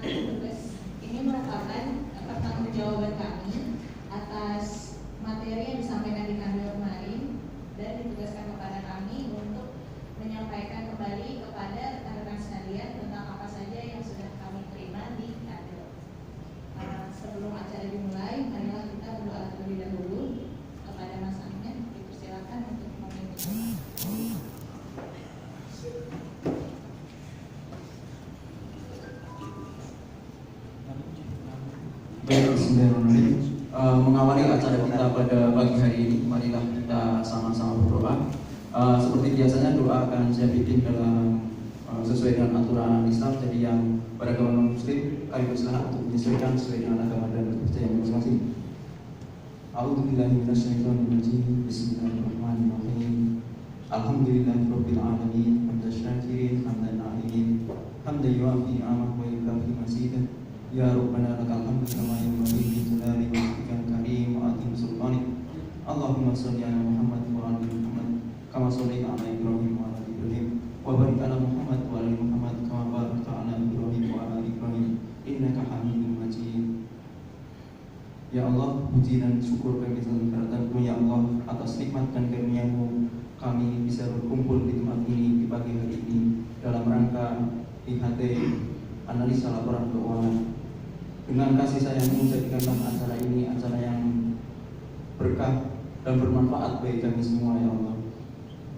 tugas ini merupakan pertanggungjawaban kami atas materi yang disampaikan di kantor kemarin dan ditugaskan kepada kami untuk menyampaikan kembali kepada rekan-rekan sekalian tentang apa saja yang sudah kami terima di kantor. Sebelum acara dimulai, marilah kita berdoa terlebih dahulu kepada Mas Amin. Dipersilakan untuk memimpin. Baik, bismillahirrahmanirrahim. Mengawali acara kita pada pagi hari ini, marilah kita sama-sama berdoa. Seperti biasanya doa akan saya bikin dalam sesuai dengan aturan Islam. Jadi yang beragama Muslim kami bersilakan untuk menyesuaikan sesuai dengan agama dan kepercayaan masing-masing. A'udzubillahi minasyaitonirrajim. Bismillahirrahmanirrahim. Alhamdulillahirabbil alamin. Hamdan syakirin, hamdan alimin. Hamdan yuafi ni'amahu wa yukafi mazidah. Ya Rabbana lakal hamdu kama yanbaghi li jalali wajhikal karim wa azimi sultanik. Allahumma shalli ala Muhammad wa ala Muhammad kama shallaita ala Ibrahim wa ala Ibrahim wa barik ala Muhammad wa ala Muhammad kama barakta ala Ibrahim wa ala Ibrahim innaka Hamidum Majid. Ya Allah, puji dan syukur bagi kehadiratmu ya Allah atas nikmat dan karunia-Mu kami bisa berkumpul di tempat ini di pagi hari ini dalam rangka IHT analisa laporan keuangan. Dengan kasih sayang-Mu jadikanlah acara ini acara yang berkah dan bermanfaat bagi kami semua ya Allah.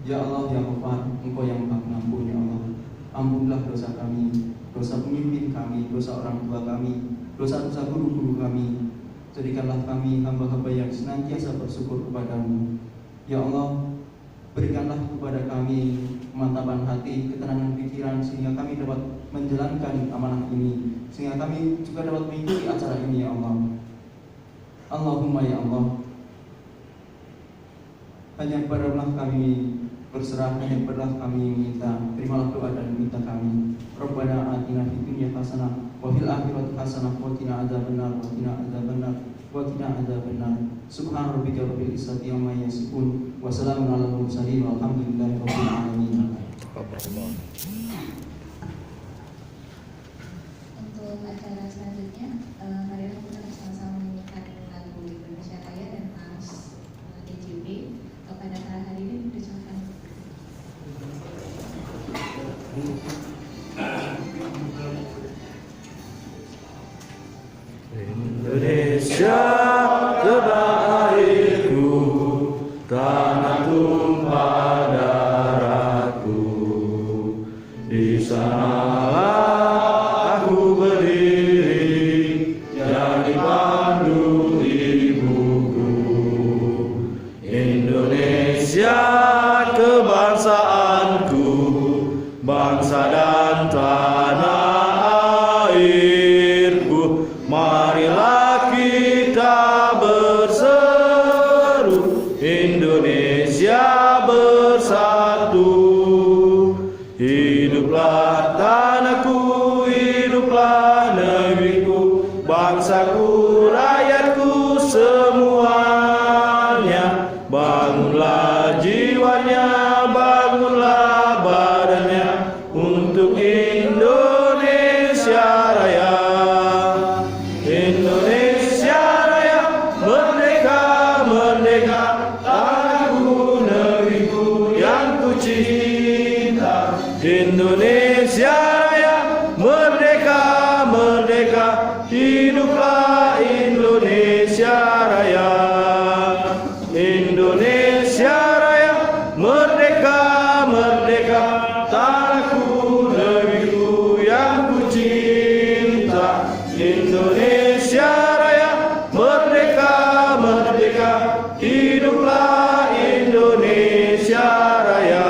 Ya Allah ya Ghafar, Engkau yang Maha Pengampun ya Allah. Ampunilah dosa kami, dosa pemimpin kami, dosa orang tua kami, dosa-dosa guru-guru kami. Jadikanlah kami hamba-hamba yang senantiasa bersyukur kepadamu. Ya Allah, berikanlah kepada kami kemantapan hati, ketenangan pikiran sehingga kami dapat menjalankan amanah ini, sehingga kami juga dapat mengikuti acara ini ya Allah. Allahumma ya Allah, hanya kepadamu kami berserah, hanya kepadamu kami minta. Terimalah doa dan minta kami. Rabbana atina fid dunya hasanah wa fil akhirati hasanah wa qina adzabannar wa qina adzabannar wa qina adzabannar. Subhana rabbika rabbil izzati amma yasifun wa salamun alal mursalin walhamdulillahi rabbil alamin. Untuk acara selanjutnya, marilah kita bersama-sama menyanyikan lagu Indonesia Raya dan Mas DJB. Kepada para hadirin dipersilakan. Indonesia tanah airku, tanah tumpah darahku. Di sanalah aku berdiri, jadi pandu ibuku. Indonesia kebangsaanku, bangsa dan tanah airku. Marilah kita berseru, Indonesia bersatu. Hiduplah tanahku, hiduplah negeriku, bangsaku, rakyatku semuanya. Bangunlah jiwanya, bangunlah badannya untuk Indonesia Raya. Indonesia Raya, merdeka, merdeka, tanahku, negeriku yang ku cinta. Indonesia Raya, merdeka, merdeka, hiduplah Indonesia Raya. Indonesia Raya, merdeka, merdeka, tanahku, negeriku yang ku cinta. Indonesia Raya, merdeka, merdeka, hiduplah Indonesia Raya.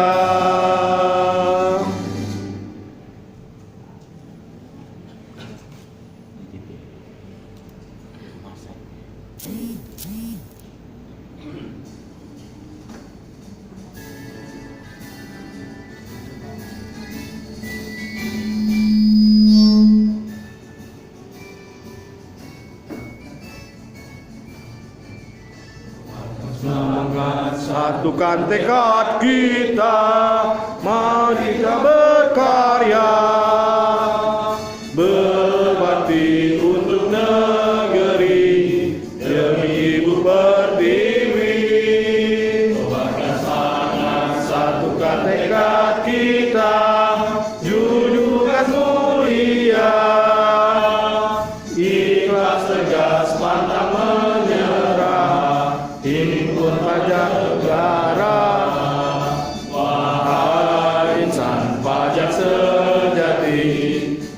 Semangat satukan tekad kita, mari kita berkarya, beban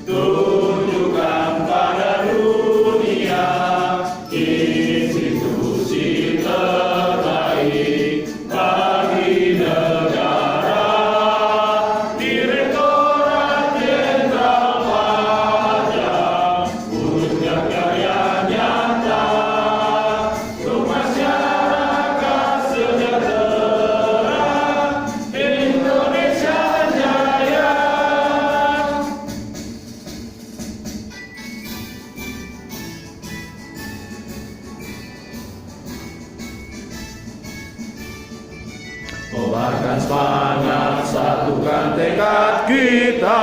tunjukkan pada dunia institusi terbaik bagi negara. Direktorat Jenderal Pajak wujudkan karya nyata untuk masyarakat sejahtera Indonesia Jaya. Kobarkan semangat, satukan tekad kita,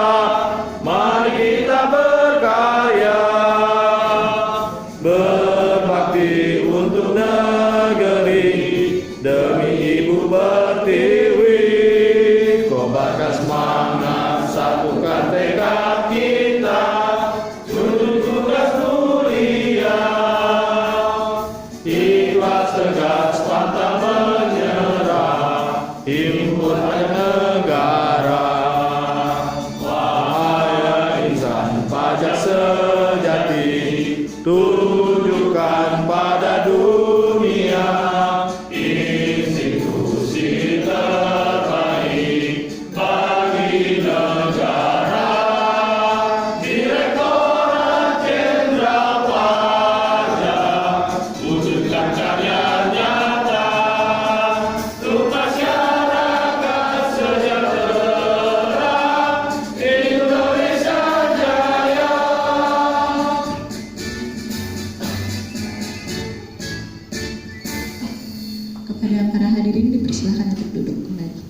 mari kita berkarya, berbakti untuk negeri, demi Ibu Pertiwi. Kobarkan semangat, satukan tekad kita, untuk tugas mulia, ikhlas tegas pantang menyerah, himpun hanya negara. Wahai insan pajak sejati, tunjukkan pada dunia institusi terbaik bagi negara. Direktorat Jenderal Pajak wujudkan karya nyata untuk masyarakat sejahtera Indonesia Jaya. Kepada para hadirin dipersilakan untuk duduk kembali.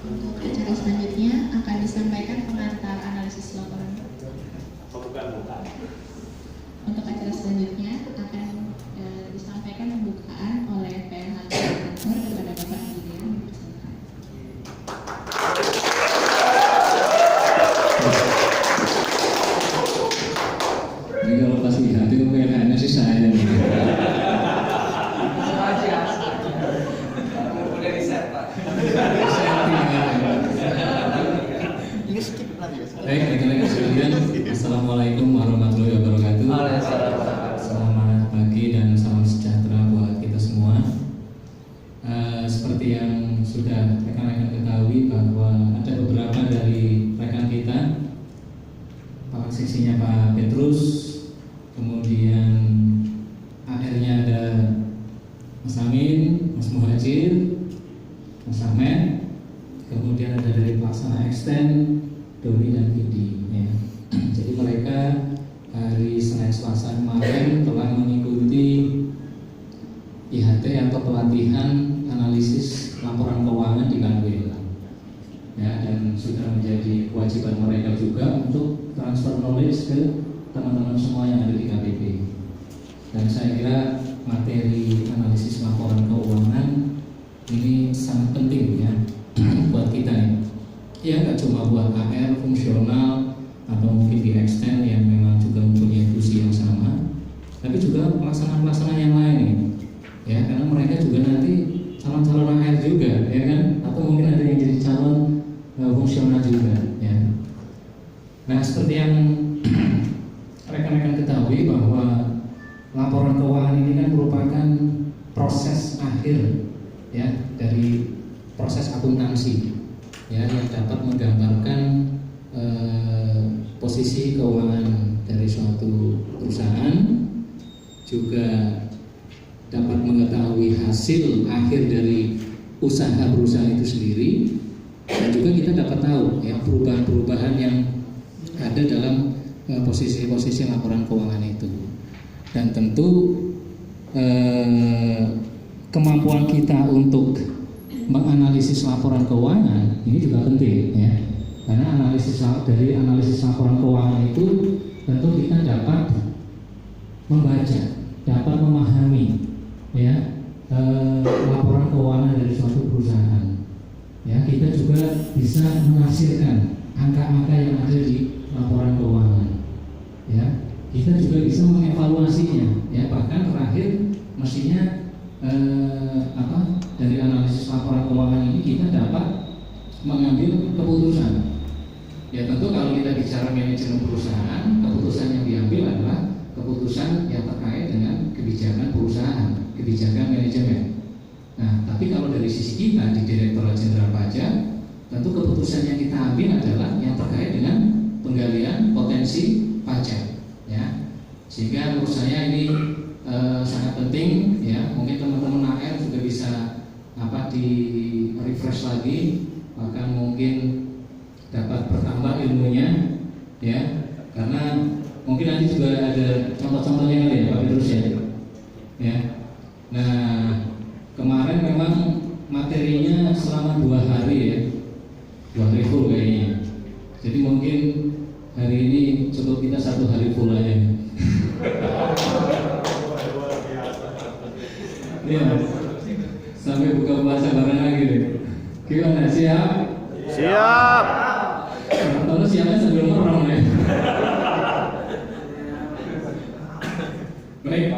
Untuk acara selanjutnya akan disampaikan pengantar analisis laporan. Untuk acara selanjutnya akan disampaikan pembukaan oleh PLH Kantor kepada Bapak Gideon. Ini kalau pas lihat itu kayaknya sih saya nih. Udah riset, Pak. Baik, rekan-rekan sekalian, Assalamualaikum warahmatullahi wabarakatuh. Selamat pagi dan salam sejahtera buat kita semua. Seperti yang sudah rekan-rekan ketahui bahwa ada beberapa dari rekan kita, Pak seksinya Pak Petrus, kemudian AR-nya ada Mas Amin, Mas Muhajir, Mas Ahmed, kemudian ada dari pelaksana extend Doni dan Vidi ya. Jadi mereka hari Senin Selasa kemarin telah mengikuti IHT atau pelatihan analisis laporan keuangan di Kanwil ya, dan sudah menjadi kewajiban mereka juga untuk transfer knowledge ke teman-teman semua yang ada di KPP. Dan saya kira materi analisis laporan keuangan ini sangat penting ya buat kita ya. Ya nggak cuma buat AR fungsional atau mungkin di extend yang memang juga mempunyai fungsi yang sama, tapi juga pelaksana-pelaksana yang lain ya, karena mereka juga nanti calon-calon AR juga ya kan, atau mungkin ada yang jadi calon fungsional juga ya. Nah seperti yang rekan-rekan ketahui bahwa laporan keuangan ini kan merupakan proses akhir ya dari proses akuntansi ya, yang dapat menggambarkan posisi keuangan dari suatu perusahaan, juga dapat mengetahui hasil akhir dari usaha perusahaan itu sendiri, dan juga kita dapat tahu ya perubahan-perubahan yang ada dalam posisi-posisi laporan keuangan itu. Dan tentu kemampuan kita untuk menganalisis laporan keuangan ini juga penting ya, karena analisis laporan keuangan itu tentu kita dapat membaca, dapat memahami ya laporan keuangan dari suatu perusahaan ya. Kita juga bisa menghasilkan angka-angka yang ada di laporan keuangan ya. Kita juga bisa mengevaluasinya ya, bahkan terakhir mestinya dari analisis laporan keuangan ini kita dapat mengambil keputusan. Ya tentu kalau kita bicara manajemen perusahaan, keputusan yang diambil adalah keputusan yang terkait dengan kebijakan perusahaan, kebijakan manajemen. Nah, tapi kalau dari sisi kita di Direktorat Jenderal Pajak, tentu keputusan yang kita ambil adalah yang terkait dengan penggalian potensi pajak, ya. Sehingga menurut saya ini sangat penting, ya. Mungkin teman-teman AR juga bisa di refresh lagi, bahkan mungkin dapat bertambah ilmunya, ya, karena mungkin nanti juga ada contoh-contohnya kali ya Pak Petrus ya. Nah, kemarin memang materinya selama 2 hari ya, 2 hari full kayaknya. Jadi mungkin hari ini cukup kita 1 hari full aja. Iya, sampai buka puasa bareng lagi deh. Gimana, siap? Siap. Kalau siapnya sambil merem ya. Baik,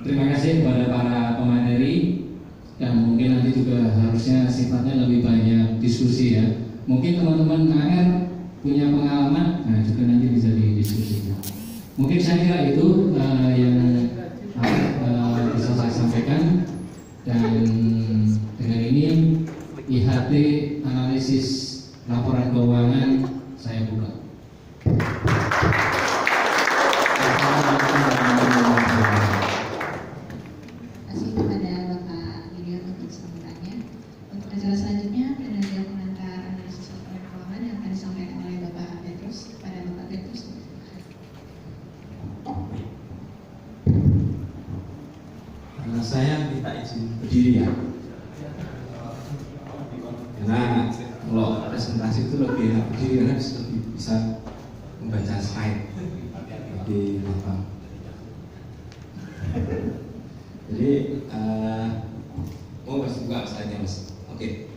terima kasih kepada para pemateri, dan mungkin nanti juga harusnya sifatnya lebih banyak diskusi ya. Mungkin teman-teman AR punya pengalaman, nah juga nanti bisa didiskusikan. Mungkin saya kira itu yang bisa saya sampaikan, dan dengan ini IHT analisis laporan keuangan saya buka. Terima kasih kepada Bapak Gideon untuk sambutannya. Untuk acara selanjutnya, plenary pengantar analisis laporan keuangan yang akan disampaikan oleh Bapak Petrus. Kepada Bapak Petrus. Karena saya minta izin berdiri ya. Karena kalau presentasi itu lebih enak berdiri, karena lebih bisa membaca slide lebih gampang. Jadi mas buka slide-nya mas. Oke.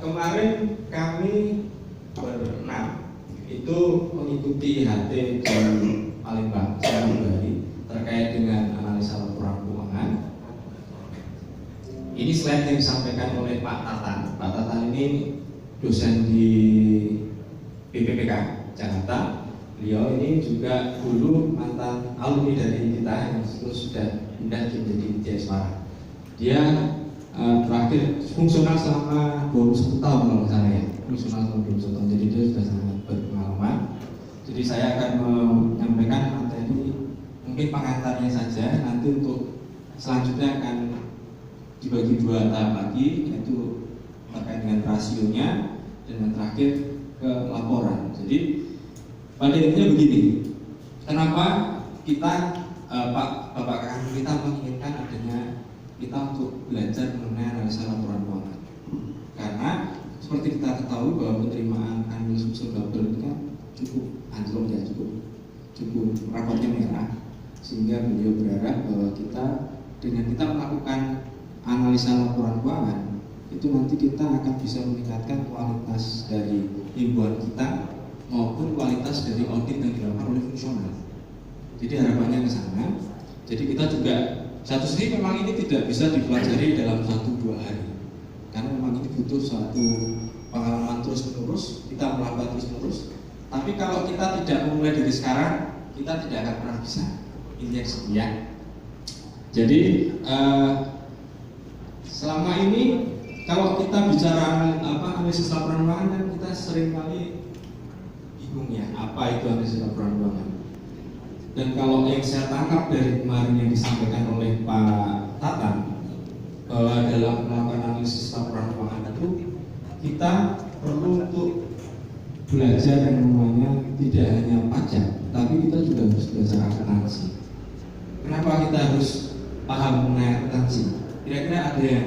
Kemarin kami berenam itu mengikuti IHT di Palembang sehari terkait dengan analisa laporan keuangan. Ini slide yang disampaikan oleh Pak Tatan. Pak Tatan ini dosen di BPPK Jakarta. Beliau ini juga dulu mantan alumni dari kita yang sudah pindah menjadi ITS Semarang. Dia terakhir fungsional selama 21 tahun kalau nggak salah ya. Fungsional selama 21 tahun. Jadi dia sudah sangat berpengalaman. Jadi saya akan menyampaikan materi mungkin pengantarnya saja. Nanti untuk selanjutnya akan dibagi 2 tahap lagi, yaitu terkait dengan rasionya dan yang terakhir ke laporan. Jadi pada intinya begini, kenapa kita Bapak Kakak kita menginginkan adanya kita untuk belajar mengenai analisa laporan keuangan, karena seperti kita ketahui bahwa penerimaan annual subscriber itu kan cukup anjlok ya, cukup rapotnya merah, sehingga beliau berharap bahwa kita dengan kita melakukan analisa laporan keuangan itu nanti kita akan bisa meningkatkan kualitas dari himbauan kita maupun kualitas dari audit yang dilakukan oleh fungsional. Jadi harapannya ke sana. Jadi kita juga satu sisi memang ini tidak bisa dipelajari dalam 1-2 hari, karena memang ini butuh suatu pengalaman terus menerus, kita melambat terus menerus. Tapi kalau kita tidak memulai dari sekarang, kita tidak akan pernah bisa. Ini yang sekian. Jadi selama ini kalau kita bicara analisis laporan keuangan kan kita sering kali bingung ya, apa itu analisis laporan keuangan. Dan kalau yang saya tangkap dari kemarin yang disampaikan oleh Pak Tatan, bahwa dalam melakukan analisis laporan keuangan itu kita perlu untuk belajar yang namanya tidak hanya pajak, tapi kita juga harus belajar akuntansi. Kenapa kita harus paham mengenai akuntansi? Kira-kira ada yang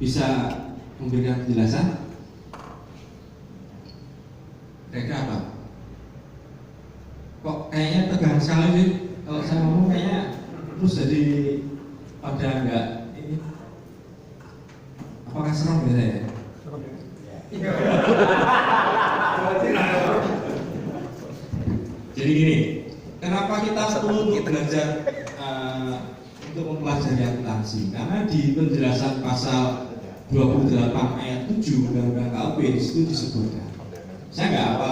bisa memberikan penjelasan? Kira-kira apa? Kok kayaknya tegang sekali sih kalau saya ngomong, kayaknya terus jadi pada enggak ini. Apakah serem ya saya? Jadi gini, kenapa kita perlu untuk belajar untuk mempelajari akuntansi? Karena di penjelasan pasal 28 ayat 7 Undang-Undang KUP di situ disebutkan. Saya nggak apa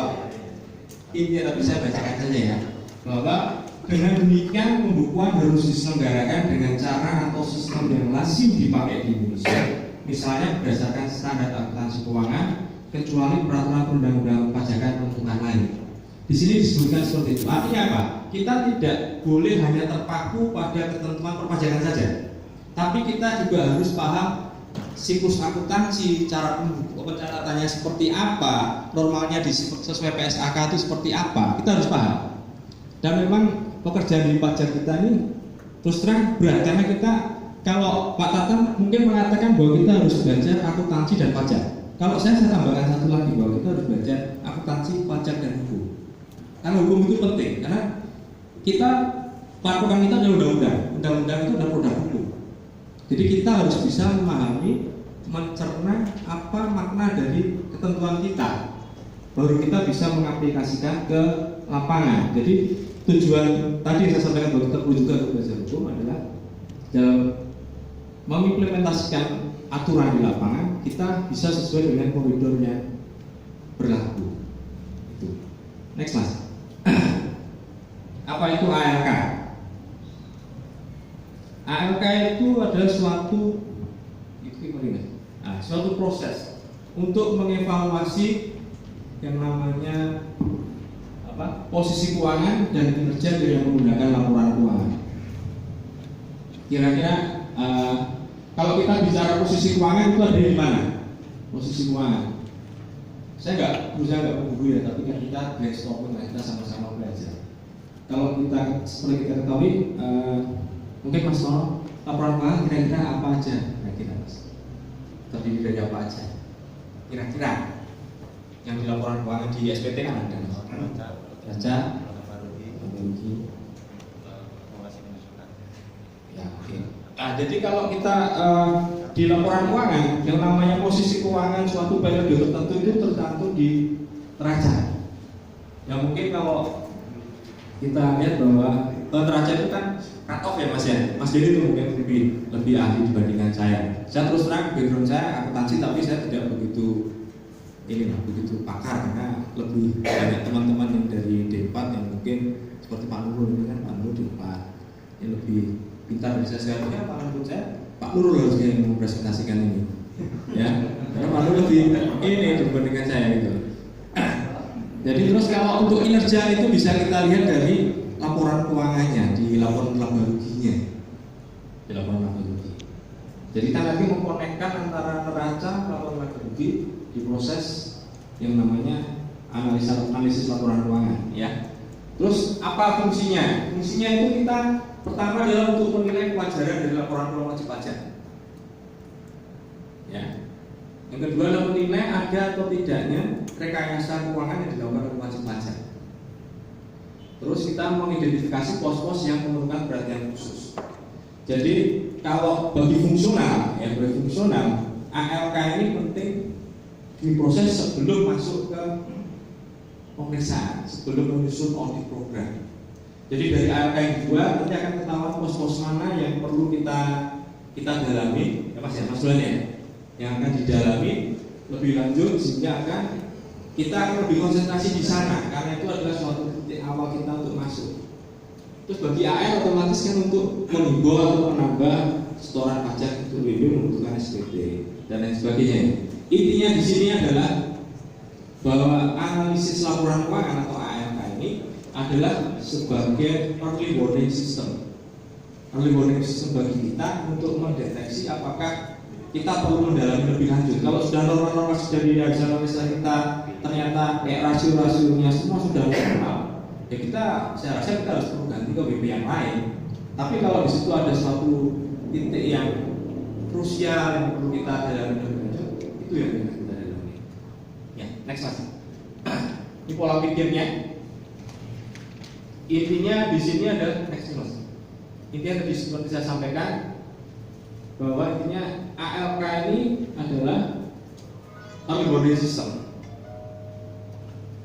ini, tapi saya bacakan saja ya, bahwa dengan demikian pembukuan harus diselenggarakan dengan cara atau sistem yang lazim dipakai di Indonesia, misalnya berdasarkan standar akuntansi keuangan, kecuali peraturan perundang-undangan pajakan peruntukan lain. Di sini disebutkan seperti itu. Artinya apa? Kita tidak boleh hanya terpaku pada ketentuan perpajakan saja, tapi kita juga harus paham siklus akuntansi, cara pencatatannya seperti apa, normalnya sesuai PSAK itu seperti apa, kita harus paham. Dan memang pekerjaan di pajak kita ini terus terang berat, karena kita, kalau Pak Tatan mungkin mengatakan bahwa kita harus belajar akuntansi dan pajak. Kalau saya tambahkan satu lagi, bahwa kita harus belajar akuntansi, pajak, dan hukum. Karena hukum itu penting, karena kita, patokan kita adalah undang-undang. Undang-undang itu adalah produk hukum. Jadi kita harus bisa memahami, mencerna apa makna dari ketentuan kita, baru kita bisa mengaplikasikan ke lapangan. Jadi tujuan tadi yang saya sampaikan bahwa kita perlu juga untuk belajar hukum adalah dalam mengimplementasikan aturan di lapangan, kita bisa sesuai dengan koridor yang berlaku. Itu. Next mas. Apa itu ALK? ALK itu adalah suatu proses untuk mengevaluasi yang namanya posisi keuangan dan kinerja dengan menggunakan laporan keuangan. Kira-kira kalau kita bicara posisi keuangan itu ada di mana? Posisi keuangan. Saya nggak buku ya, tapi kan kita brainstorming, kita sama-sama belajar. Kalau kita seperti kita ketahui, mungkin Mas Tono, laporan keuangan kira-kira apa aja? Kira-kira Mas, terdiri dari apa aja? Kira-kira yang di laporan keuangan di SPT kan ada neraca, rugi, ya oke. Nah, jadi kalau kita di laporan keuangan, yang namanya posisi keuangan suatu periode tertentu itu tercantum di neraca. Ya mungkin kalau kita lihat bahwa neraca itu kan cut off ya Mas ya. Mas Diri itu mungkin lebih ahli dibandingkan saya. Saya terus terang background saya akuntansi, tapi saya tidak begitu pakar, karena lebih banyak teman-teman yang dari D4 yang mungkin seperti Pak Nurul ini kan, Pak Nurul D4 yang lebih pintar dari saya. Sekarang Pak Nurul Pak Nurul harus yang mempresentasikan ini, ya. Karena Pak Nurul lebih ini dibandingkan saya gitu. Jadi terus kalau untuk kinerja itu bisa kita lihat dari laporan keuangannya, di laporan laba ruginya, di laporan laba rugi. Jadi kita lagi mengkonekkan antara neraca, laporan laba rugi di proses yang namanya analisis laporan keuangan, ya. Terus apa fungsinya? Fungsinya itu kita pertama adalah untuk menilai kewajaran dari laporan keuangan wajib pajak, ya. Yang kedua adalah menilai ada atau tidaknya rekayasa keuangan yang dilakukan oleh wajib pajak. Terus kita mengidentifikasi pos-pos yang memerlukan perhatian khusus. Jadi kalau bagi fungsional, ALK ini penting diproses sebelum masuk ke pemeriksaan, sebelum menyusun audit program. Jadi dari ALK yang kedua nanti akan ketahuan pos-pos mana yang perlu kita dalami, ya Mas ya, Mas Dulan ya, yang akan didalami lebih lanjut, sehingga kita akan lebih konsentrasi di sana, karena itu adalah suatu titik awal kita untuk masuk. Terus bagi AL otomatis kan untuk menghimbau atau menambah setoran pajak untuk WB membutuhkan SPT dan lain sebagainya. Intinya di sini adalah bahwa analisis laporan keuangan atau ALK ini adalah sebagai early warning system. Early warning system bagi kita untuk mendeteksi apakah kita perlu mendalami lebih lanjut. Kalau sudah normal-normal sudah dianalisa kita, ternyata rasio-rasionya semua sudah normal, ya saya rasa kita harus perlu ganti ke WP yang lain. Tapi kalau di situ ada suatu titik yang krusial yang perlu kita dalami lebih lanjut, itu yang kita dalami. Ya, next mas. Ini pola pikirnya. Intinya di sini ada next mas. Intinya tadi seperti saya sampaikan, bahwa intinya ALK ini adalah early warning system,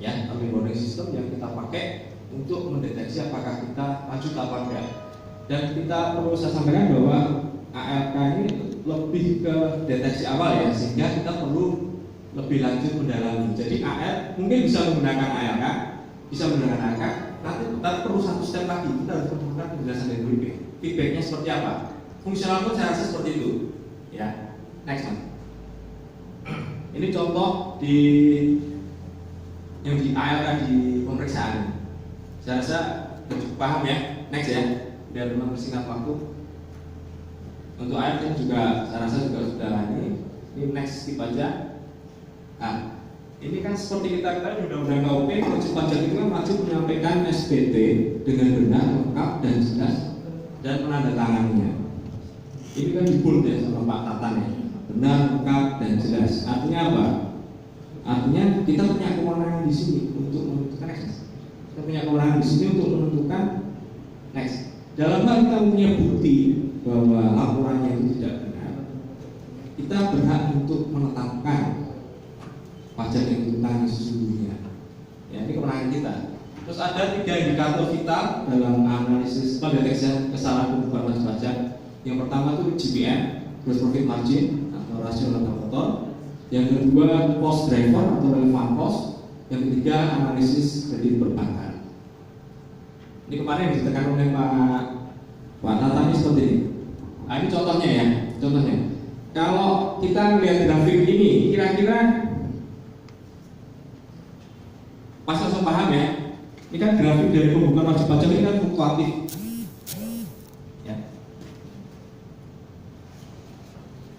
ya, early warning system yang kita pakai untuk mendeteksi apakah kita lanjut apa enggak. Dan kita perlu saya sampaikan bahwa ALK ini lebih ke deteksi awal ya, sehingga kita perlu lebih lanjut mendalami. Jadi AR mungkin bisa menggunakan ARK, nanti kita perlu satu step lagi, kita harus menggunakan penjelasan dari briefing. Feedbacknya seperti apa? Fungsional pun saya rasa seperti itu. Ya, next one. Ini contoh yang di ARK di pemeriksaan. Saya rasa cukup paham ya. Next ya, biar mempersingkat waktu. Untuk ARK juga saya rasa juga sudah ini next skip aja. Nah, ini kan seperti kita ketahui undang-undang KUP, wajib pajak itu kan wajib menyampaikan SPT dengan benar, lengkap dan jelas dan penandatangannya. Ini kan di-bold ya sama Pak Tatan ya, benar, lengkap dan jelas. Artinya apa? Artinya kita punya kewenangan di sini untuk menentukan next. Kita punya kewenangan di sini untuk menentukan next. Dalam hal kita punya bukti bahwa laporannya itu tidak benar, kita berhak untuk menetapkan pajak yang ditanggung sesungguhnya. Ya, ini kewenangan kita. Terus ada 3 indikator vital dalam analisis pendeteksian kesalahan pembukuan wajib pajak. Yang pertama itu GPM, gross profit margin atau rasio laba kotor. Yang kedua cost driver atau relevant cost. Yang ketiga analisis kredit perbankan. Ini kemarin yang ditekan oleh Pak Natani seperti ini. Nah, ini contohnya ya, contohnya. Kalau kita lihat grafik ini, kira-kira pas langsung paham ya. Ini kan grafik dari pembukuan wajib pajak ini kan fluktuatif. Ya.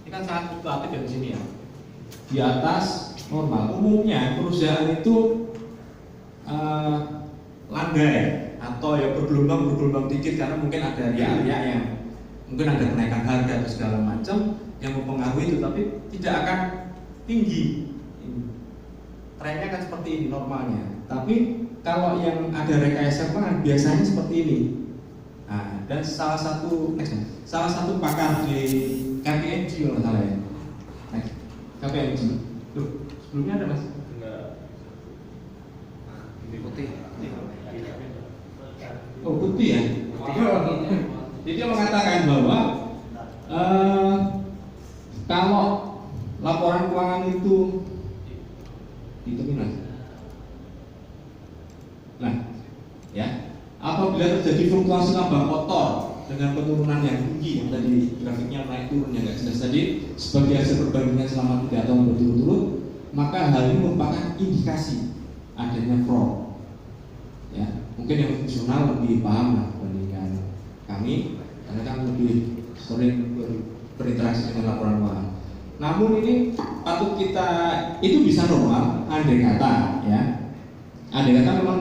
Ini kan sangat fluktuatif dari sini ya. Di atas normal. Umumnya perusahaan itu landai atau ya bergelombang dikit karena mungkin ada area yang mungkin ada kenaikan harga atau segala macam yang mempengaruhi itu, tapi tidak akan tinggi. Trennya kan seperti ini normalnya. Tapi kalau yang ada rekayasa kan biasanya seperti ini. Nah, dan salah satu pakar di KPMG kalau nggak salah ya. KPMG. Tuh, sebelumnya ada Mas? Enggak. Ini putih. Oh, putih ya. Jadi dia mengatakan bahwa kalau laporan keuangan itu Mas. Nah, ya, apabila terjadi fluktuasi laba kotor dengan penurunan yang tinggi yang tadi grafiknya naik turun yang nggak jelas tadi sebagai hasil perbandingan selama 3 tahun berturut-turut, maka hal ini merupakan indikasi adanya fraud. Ya, mungkin yang fungsional lebih paham lah dibandingkan kami karena kan lebih sering berinteraksi dengan laporan keuangan. Namun ini patut kita itu bisa normal andai kata ya. Andai kata memang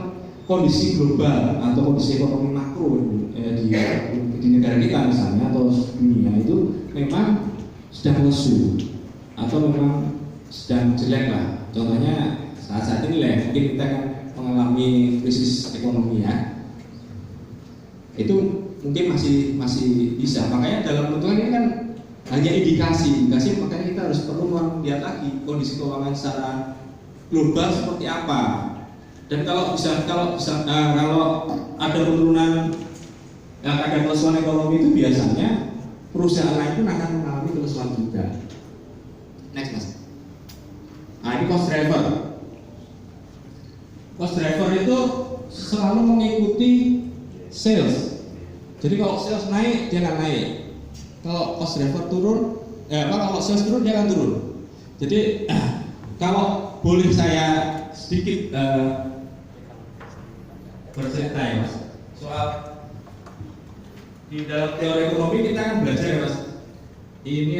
kondisi global atau kondisi ekonomi makro di negara kita misalnya atau dunia itu memang sedang lesu atau memang sedang jelek lah. Contohnya saat ini lah mungkin kita kan mengalami krisis ekonomi ya. Itu mungkin masih bisa. Makanya dalam bentukan ini kan hanya indikasi, makanya kita harus perlu melihat lagi kondisi keuangan secara global seperti apa. Dan kalau ada penurunan ada kelesuan ekonomi itu biasanya perusahaan lain pun akan mengalami kelesuan juga. Next Mas. Nah ini cost driver. Cost driver itu selalu mengikuti sales. Jadi kalau sales naik dia akan naik. Kalau cost driver turun, kalau sales turun dia akan turun. Jadi kalau boleh saya sedikit bercerita ya Mas, soal di dalam teori ekonomi kita kan belajar ya Mas. Ini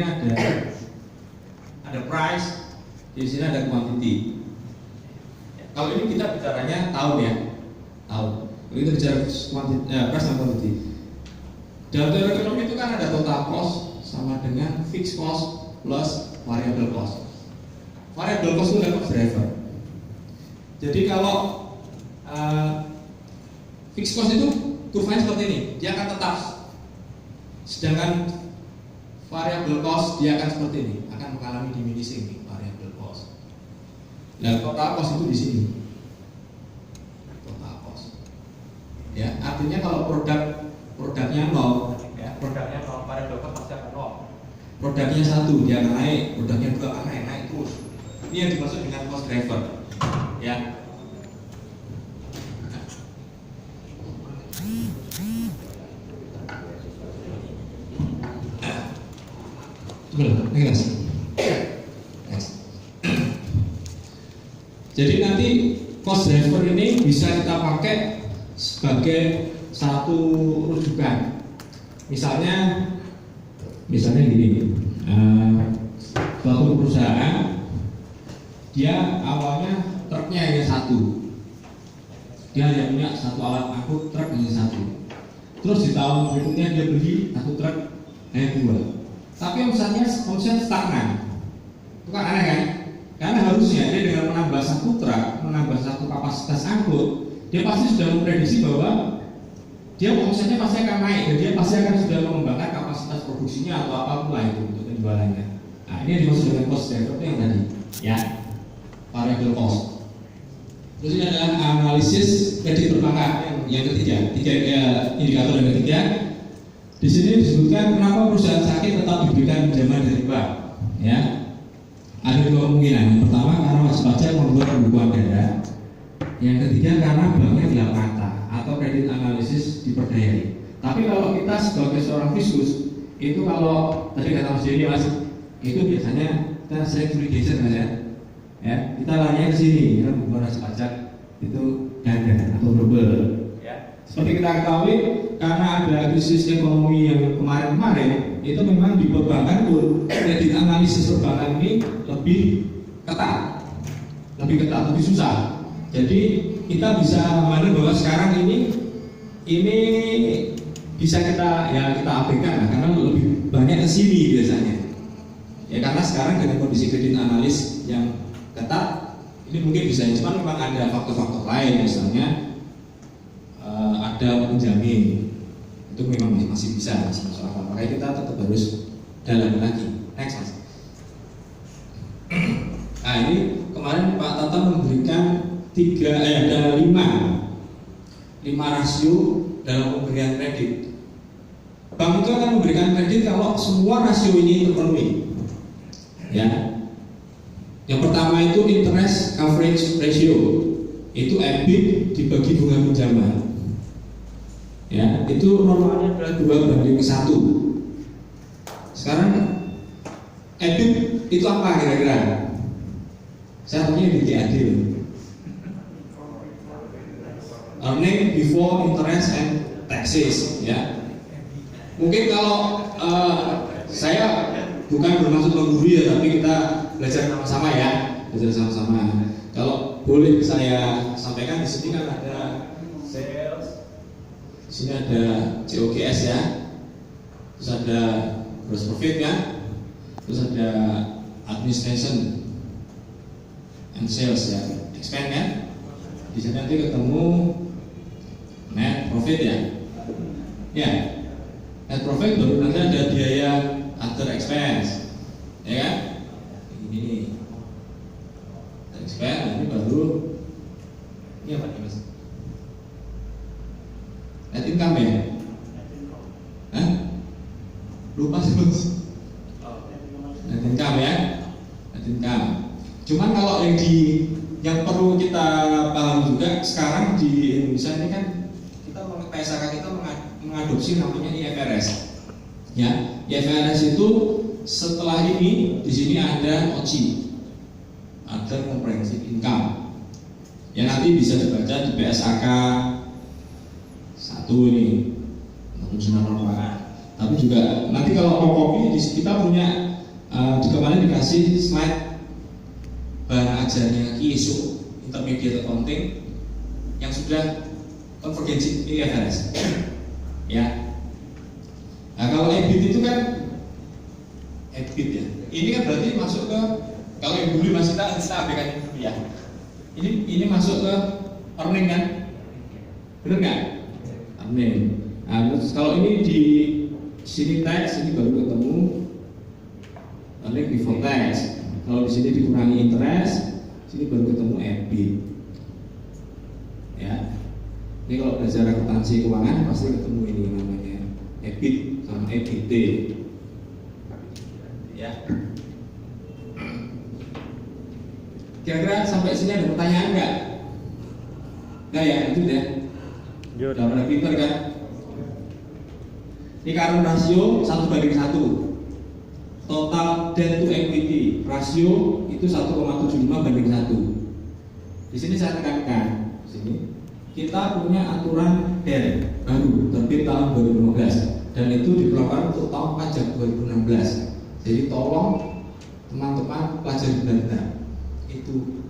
ada price, di sini ada quantity. Kalau ini kita bicaranya tahun ya, tahun. Kalau kita bicara price dan quantity. Dalam teori ekonomi itu kan ada total cost sama dengan fixed cost plus variable cost. Variable cost itu adalah cost driver. Jadi kalau fixed cost itu kurvanya seperti ini, dia akan tetap. Sedangkan variable cost dia akan seperti ini, akan mengalami diminishing variable cost. Nah, total cost itu di sini. Total cost. Ya, artinya kalau produknya nol, ya, produknya nol, variable cost pasti akan nol. Produk produknya 1 dia akan naik, produknya 2 akan naik terus. Ini yang dimaksud dengan cost driver, ya. Jadi nanti cost driver ini bisa kita pakai sebagai satu rujukan. Misalnya gini, suatu perusahaan dia awalnya truknya hanya 1, dia hanya punya 1 alat angkut truk hanya 1. Terus di tahun berikutnya dia beli 1 truk hanya 2. Tapi omsetnya stagnan. Itu kan aneh kan? Karena harusnya dia dengan menambah 1 truk, menambah 1 kapasitas angkut, dia pasti sudah memprediksi bahwa dia omsetnya pasti akan naik dan dia pasti akan sudah mengembangkan kapasitas produksinya atau apapun lah itu untuk penjualannya. Nah, ini yang dimaksud dengan cost driver yang tadi, ya, variable cost. Terus ini adalah analisis kredit perbankan yang ketiga, indikator yang ketiga. Di sini disebutkan kenapa perusahaan sakit tetap diberikan pinjaman dari bank, ya. Ada 2 kemungkinan. Yang pertama karena wajib pajak membuat pembukuan dana. Yang ketiga karena banknya tidak merata atau kredit analisis diperdayai. Tapi kalau kita sebagai seorang fiskus, itu kalau tadi kata Mas Joni Mas, itu biasanya kita sering curi gadget Mas ya. Kita larinya ke sini, karena pembukuan wajib pajak itu ganda atau double. Ya. Seperti kita ketahui, karena ada krisis ekonomi yang kemarin-kemarin, itu memang di perbankan pun kredit analisis perbankan ini lebih ketat, lebih susah. Jadi kita bisa memandang bahwa sekarang ini bisa kita abaikan lah, karena lebih banyak ke sini biasanya. Ya karena sekarang dengan kondisi kredit analis yang ketat, ini mungkin bisa, cuma memang ada faktor-faktor lain, misalnya ada penjamin, itu memang masih bisa, masih masuk akal. Makanya kita tetap harus dalami lagi. Next Mas. Nah ini kemarin Pak Tata memberikan ada 5 rasio dalam pemberian kredit. Bank itu akan memberikan kredit kalau semua rasio ini terpenuhi. Ya. Yang pertama itu interest coverage ratio, itu EBIT dibagi bunga pinjaman. Ya, itu normalnya adalah 2:1. Sekarang EBIT itu apa kira-kira? Saya punya di TAD. Earning before interest and taxes, ya. Mungkin kalau saya bukan bermaksud menggurui ya, tapi kita belajar sama-sama ya, Kalau boleh saya sampaikan, di sini kan ada sales, di sini ada COGS ya, terus ada gross profit ya, terus ada administration and sales ya, expense ya. Di sini nanti ketemu net profit ya. Ya, net profit baru nanti ada biaya other expense, ya kan? Ini expense, ini baru ini apa nih Mas? Net income ya? Hah? Lupa sih Mas. Net income ya? Net income. Cuman kalau yang perlu kita paham juga sekarang di Indonesia ini kan PSAK kita mengadopsi namanya IFRS. Ya, IFRS itu setelah ini di sini ada OCI, ada comprehensive income. Ya nanti bisa dibaca di PSAK 1 ini, tapi juga nanti kalau mau kopi kita punya kemarin dikasih slide bahan ajarnya KISU Intermediate Accounting yang sudah konvergensi IFRS. Ya. Nah kalau EBIT itu kan EBIT ya. Ini kan berarti masuk ke, kalau yang dulu masih kita abaikan dulu ya. Ini masuk ke earning kan? Benar nggak? Earning. Nah, terus kalau ini di sini tax, ini baru ketemu earning before tax. Kalau di sini dikurangi interest, sini baru ketemu EBIT. Ya. Ini kalau belajar akuntansi keuangan pasti ketemu ini namanya EBIT sama EBIT. Kira-kira sampai sini ada pertanyaan nggak? Nggak ya, itu ya. Udah pada pinter kan? Ini current rasio 1:1. Total debt to equity rasio itu 1,75:1. Di sini saya tekankan, di sini kita punya aturan DER baru terbit tahun 2015 dan itu diperlakukan untuk tahun pajak 2016. Jadi tolong teman-teman pelajari benar-benar itu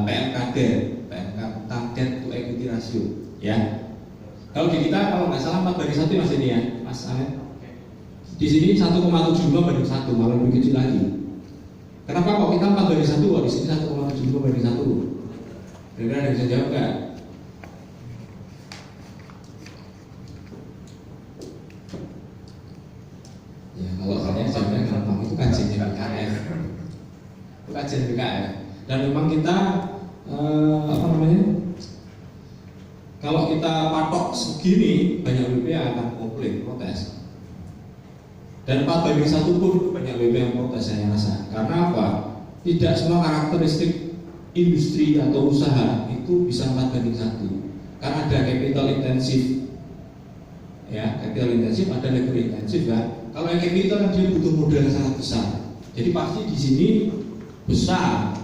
PMK DER, PMK tentang debt to equity ratio, ya. Kalau di kita kalau nggak salah 4:1 Mas ini ya, Mas Ahmed. Di sini 1,75:1, malah lebih kecil lagi. Kenapa kok kita 4:1? Kok di sini 1,75:1? Kira-kira ada yang bisa jawab nggak? Ya kalau saya jawabnya gampang, itu kajian BKF. Itu kajian BKF. Dan memang kita kalau kita patok segini, banyak WP yang akan komplain, protes. Dan 4:1 pun banyak WP yang protes saya rasa. Karena apa? Tidak semua karakteristik industri atau usaha itu bisa 4:1. Karena ada capital intensif, ya, capital intensif, ada labor intensif kan. Kalau yang capital dia butuh modal yang sangat besar. Jadi pasti di sini besar.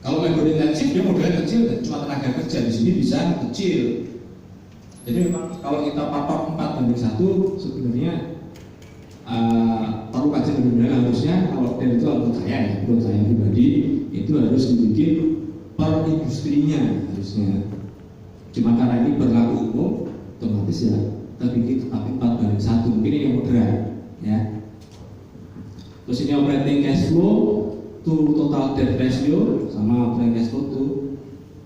Kalau labor intensif dia modalnya kecil dan cuma tenaga kerja, di sini bisa kecil. Jadi memang kalau kita patok 4:1 sebenarnya perlu kajian benar-benar. Harusnya kalau dari itu menurut saya pribadi itu harus dibikin per industrinya harusnya. Cuma karena ini berlaku umum, otomatis ya kita bikin tapi 4:1, mungkin ini yang moderat, ya. Terus ini operating cash flow to total debt ratio sama operating cash flow to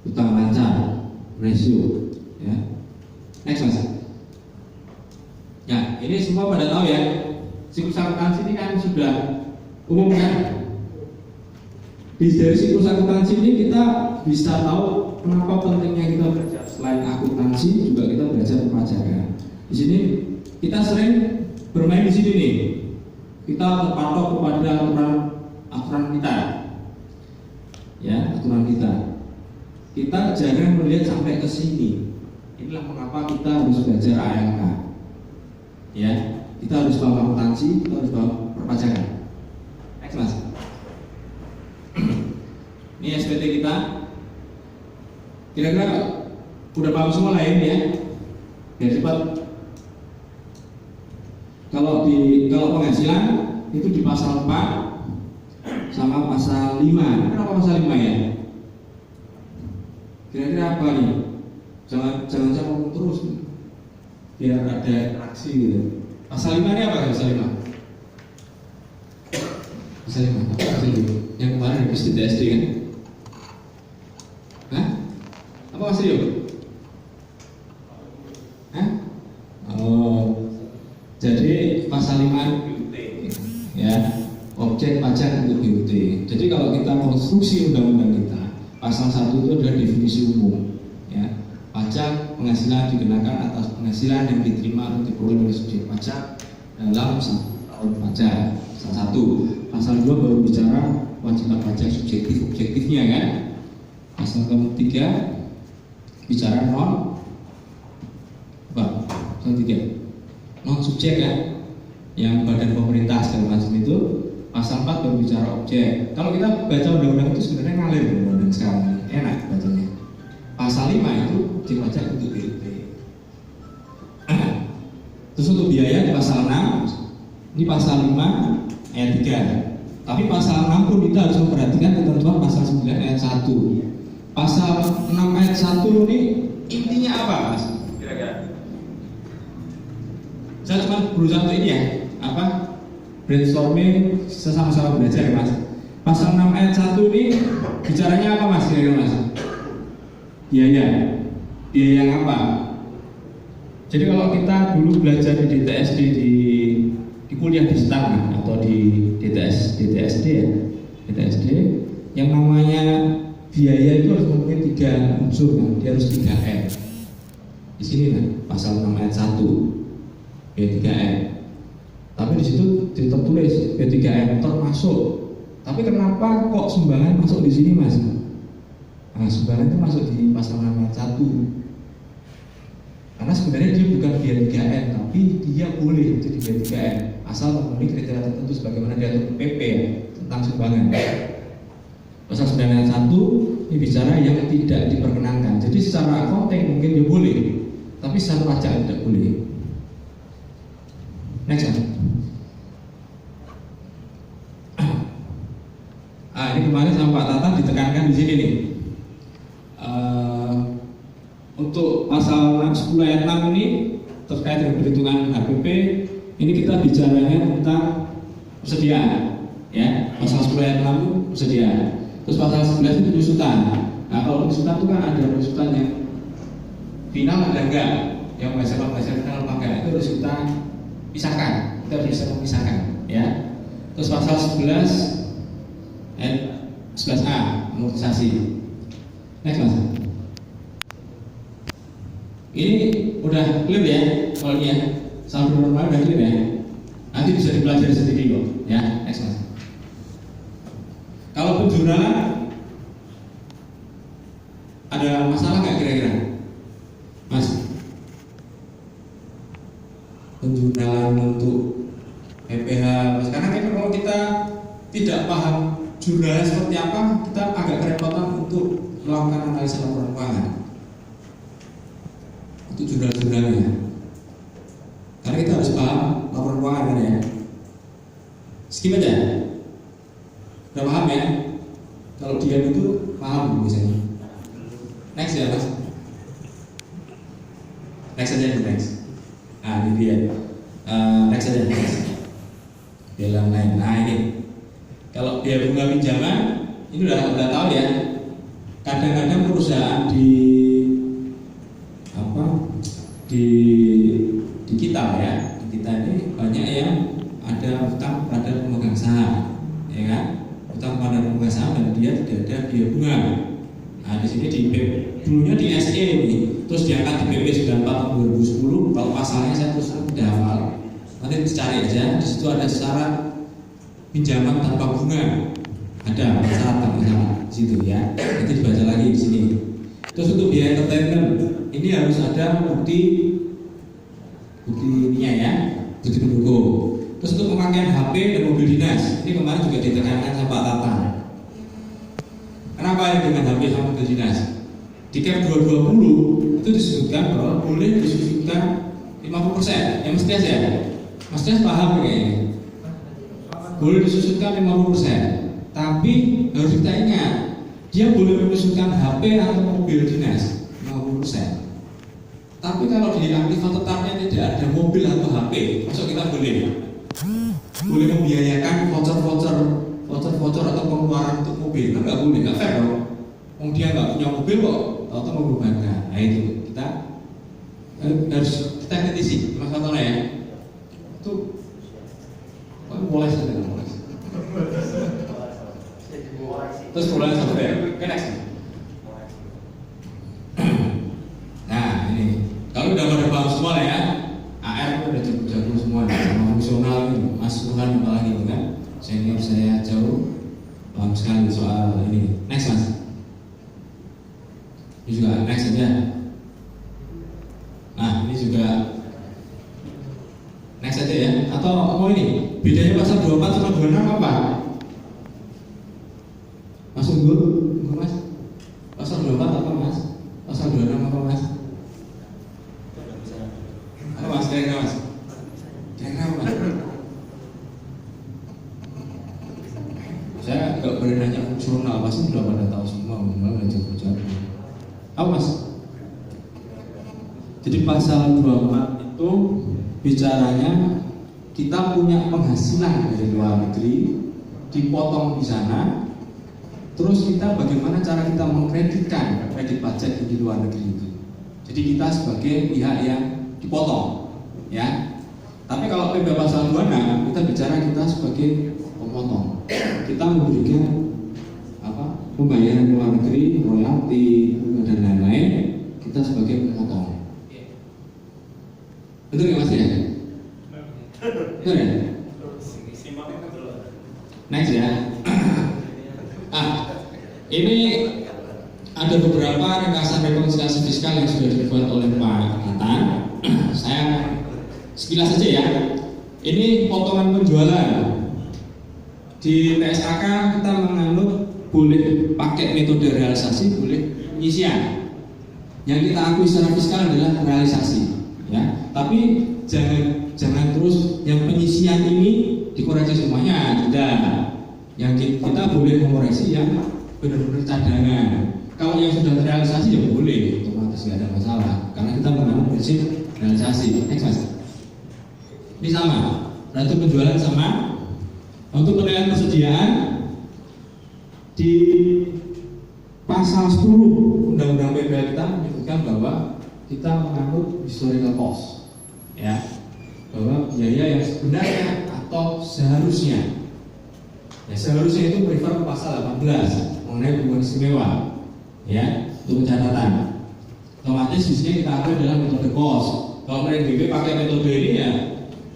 utang lancar ratio, ya. Next Mas. Ya, ini semua pada tahu ya. Siklus akuntansi ini kan sudah umum kan. Dari siklus akuntansi ini kita bisa tahu kenapa pentingnya kita belajar. Selain akuntansi juga kita belajar perpajakan. Di sini kita sering bermain di sini nih. Kita terpatok kepada aturan kita, ya, aturan kita. Kita jangan melihat sampai ke sini. Inilah mengapa kita harus belajar AMK, ya. Kita harus paham akuntansi, kita harus paham perpajakan. Next Mas. Ini SPT kita. Kira-kira udah paham semua lah ini ya. Biar cepat. Kalau penghasilan itu di pasal 4 sama pasal 5. Kenapa pasal 5 ya? Kira-kira apa nih? Jangan ngomong terus biar ada interaksi gitu. Pasal 5 ini apa pasal 5? Pasal 5 apa pasal 5? Yang kemarin habis di TSD kan? Hah? Apa pasal 5? Hah? Oh, jadi pasal 5 BUT, ya, objek pajak untuk BUT. Jadi kalau kita konstruksi undang-undang kita, pasal 1 itu adalah definisi umum, ya. Pajak penghasilan dikenakan atas penghasilan yang diterima atau diperoleh oleh subjek pajak dalam tahun pajak. Pasal 1. Pasal 2 baru bicara kewajiban pajak subjektif objektifnya kan. Pasal 3 bicara non subjek kan, yang badan pemerintah segala macam itu. Pasal 4 baru bicara objek. Kalau kita baca undang-undang itu sebenarnya ngalir undang-undang sekarang, enak bacanya. Pasal 5 itu pajak untuk BUT. Terus untuk biaya di pasal 6, ini pasal 5 ayat 3. Tapi pasal 6 pun kita harus memperhatikan ketentuan pasal 9 ayat 1. Pasal 6 ayat 1 ini intinya apa Mas? Kira-kira. Saya cuma berusaha untuk ini ya, apa? Brainstorming sesama-sama belajar ya Mas. Pasal 6 ayat 1 ini bicaranya apa Mas kira-kira Mas? Biaya yang apa? Jadi kalau kita dulu belajar di DTSD di kuliah di STAN atau di DTSD ya, DTSD yang namanya biaya itu harus memenuhi 3 unsur kan, dia harus 3M. Di sini kan pasal 6 ayat 1 B3M. Tapi di situ tertulis B3M termasuk Tapi kenapa kok sumbangan masuk di sini, Mas? Nah, sumbangan itu masuk di pasal 61. Karena sebenarnya dia bukan biaya 3M, tapi dia boleh jadi biaya 3M asal memenuhi kriteria tertentu sebagaimana diatur PP ya, tentang sumbangan. Pasal 91 ini bicara yang tidak diperkenankan. Jadi secara accounting mungkin dia boleh, tapi secara pajak tidak boleh. Next ya. Ini kemarin sama Pak Tata ditekankan di sini nih. Untuk pasal 10 ayat 6 ini terkait dengan perhitungan HPP, ini kita bicaranya tentang persediaan, ya. Pasal 10 ayat 6 itu persediaan. Terus pasal 11 itu penyusutan. Nah, kalau penyusutan itu kan ada penyusutan yang final ada enggak, yang bahasa final apa enggak, itu harus kita pisahkan. Kita bisa memisahkan, ya. Terus pasal 11 ayat 11A amortisasi. Next Mas. Ini udah clear ya, kalau ini ya, saldo normal udah clear ya. Nanti bisa dipelajari sendiri kok, ya. Next Mas. Kalau penjurnalan ada masalah nggak kira-kira, Mas? Penjurnalan untuk PPH, karena kan kalau kita tidak paham jurnalnya seperti apa, kita agak kerepotan untuk melakukan analisa laporan keuangan untuk jurnal-jurnalnya. Karena kita harus paham laporan keuangan kan ya. Skip aja. Udah paham ya? Kalau diam itu paham biasanya. Next ya Mas. Next aja next. Nah ini dia. Next aja next. Bilang lain. Nah ini. Kalau biaya bunga pinjaman ini udah tahu ya. Kadang-kadang perusahaan di kita ya, di kita ini banyak yang ada utang pada pemegang saham, ya kan? Utang pada pemegang saham dan dia tidak ada biaya bunga. Nah di sini di dulunya di SE ini, terus diangkat di PP 94 tahun 2010. Kalau pasalnya saya terus tidak hafal, nanti dicari aja. Di situ ada syarat pinjaman tanpa bunga, ada syarat tanpa bunga di situ ya. Nanti dibaca lagi di sini. Terus untuk biaya entertainment ini harus ada bukti ininya ya, bukti pendukung. Terus untuk pemakaian HP dan mobil dinas ini kemarin juga ditekankan sama Pak Tata. Kenapa ini dengan HP sama mobil dinas? Di Cap 220 itu disebutkan bahwa boleh disusutkan 50%. Ya Mas Tias ya, Mas Tias paham kayaknya. Boleh disusutkan 50%, tapi harus kita ingat dia boleh menyusutkan HP atau mobil dinas 50%. Tapi kalau di aktiva tetapnya tidak ada mobil atau HP, masuk kita boleh membiayakan voucher atau pengeluaran untuk mobil. Nggak boleh, nggak fair dong. Dia nggak punya mobil kok, atau membebankan. Nah itu kita harus kita kritisi, Mas Anton ya. Itu boleh saja, boleh. Terus mulai sampai ke next. Nah ini kalau udah pada paham semua lah ya, AR itu udah jago semua sama fungsional ini, Mas Tuhan apalagi itu kan senior saya jauh paham sekali soal ini. Next Mas. Ini juga next aja. Nah ini juga next aja ya. Atau mau ini bedanya pasal 24 sama 26 apa? Mas Unggul, Mas. Pasal 24 apa Mas? Pasal 26 apa Mas? Apa Mas? Kira-kira Mas? Kira-kira apa Mas? Saya nggak boleh nanya fungsional, pasti sudah pada tahu semua, malah jago-jago. Apa Mas? Jadi pasal 24 itu bicaranya kita punya penghasilan dari luar negeri, dipotong di sana. Terus kita bagaimana cara kita mengkreditkan kredit pajak di luar negeri itu. Jadi kita sebagai pihak yang dipotong, ya. Tapi kalau PP pasal 26 kita bicara kita sebagai pemotong. Kita memberikan pembayaran luar negeri, royalti dan lain-lain. Kita sebagai pemotong. Betul nggak Mas ya? Betul ya? Next ya. Ini ada beberapa ringkasan rekonsiliasi fiskal yang sudah dibuat oleh Pak Kitan. Saya sekilas saja ya. Ini potongan penjualan. Di TSAK kita menganut boleh pakai metode realisasi, boleh penyisian. Yang kita akui secara fiskal adalah realisasi, ya. Tapi jangan terus yang penyisian ini dikoreksi semuanya, tidak. Yang kita boleh mengoreksi yang benar-benar cadangan. Kalau yang sudah terrealisasi ya boleh, otomatis nggak ada masalah. Karena kita menganut prinsip realisasi. Next mas. Ini sama. Berarti penjualan sama. Untuk penilaian persediaan di pasal 10 Undang-Undang PPL kita menyebutkan bahwa kita menganut historical cost, ya, bahwa biaya yang sebenarnya atau seharusnya. Ya, seharusnya itu prefer ke pasal 18 mengenai hubungan istimewa, ya, untuk catatan. Otomatis di sini kita ambil adalah metode cost. Kalau PNBP pakai metode ini ya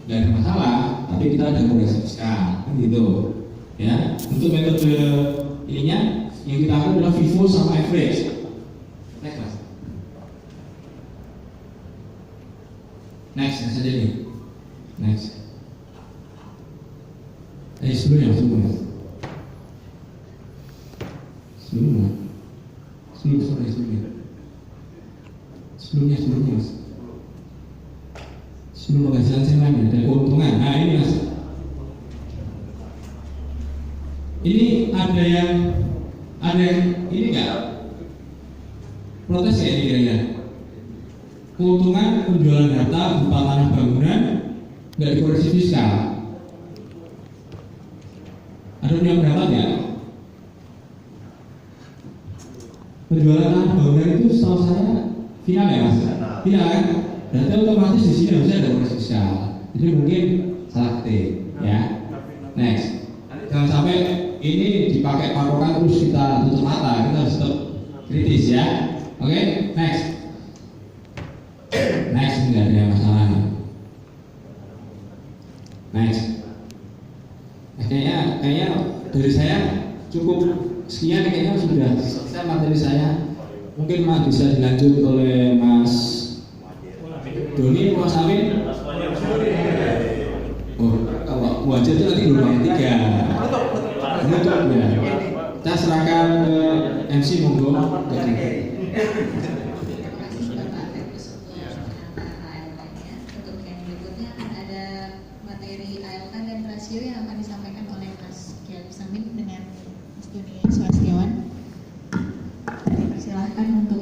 nggak ada masalah, tapi kita ada koreksi fiskal, kan gitu, ya. Untuk metode ininya yang kita ambil adalah FIFO sama average. Next mas. Next saja nih. Next. Sebelumnya. Sebelum penghasilan semen ada keuntungan. Nah ini mas. Ini ada yang ini enggak protes ya ini kira-kira. Keuntungan penjualan harta berupa tanah bangunan nggak dikoreksi fiskal. Ada yang berapa ya? Penjualan tanah bangunan itu setahu saya final ya mas? Final kan? Berarti otomatis di sini harusnya ada koreksi fiskal. Jadi mungkin salah ketik, ya. Next, jangan sampai ini dipakai patokan terus kita tutup mata, kita harus tetap kritis ya. Oke, next. Next, nggak ada masalah. Next. Kayaknya dari saya cukup sekian, kayaknya sudah selesai materi saya. Mungkin mas bisa dilanjut oleh Mas Doni, Mas Amin. Oh, kalau wajah itu nanti gelombang 3. Menutup ya. Kita serahkan ke MC monggo. Untuk yang berikutnya akan ada materi ALK dan rasio yang akan disampaikan oleh Mas Kiai Samin dengan Mas Doni Swastiawan. Persilahkan untuk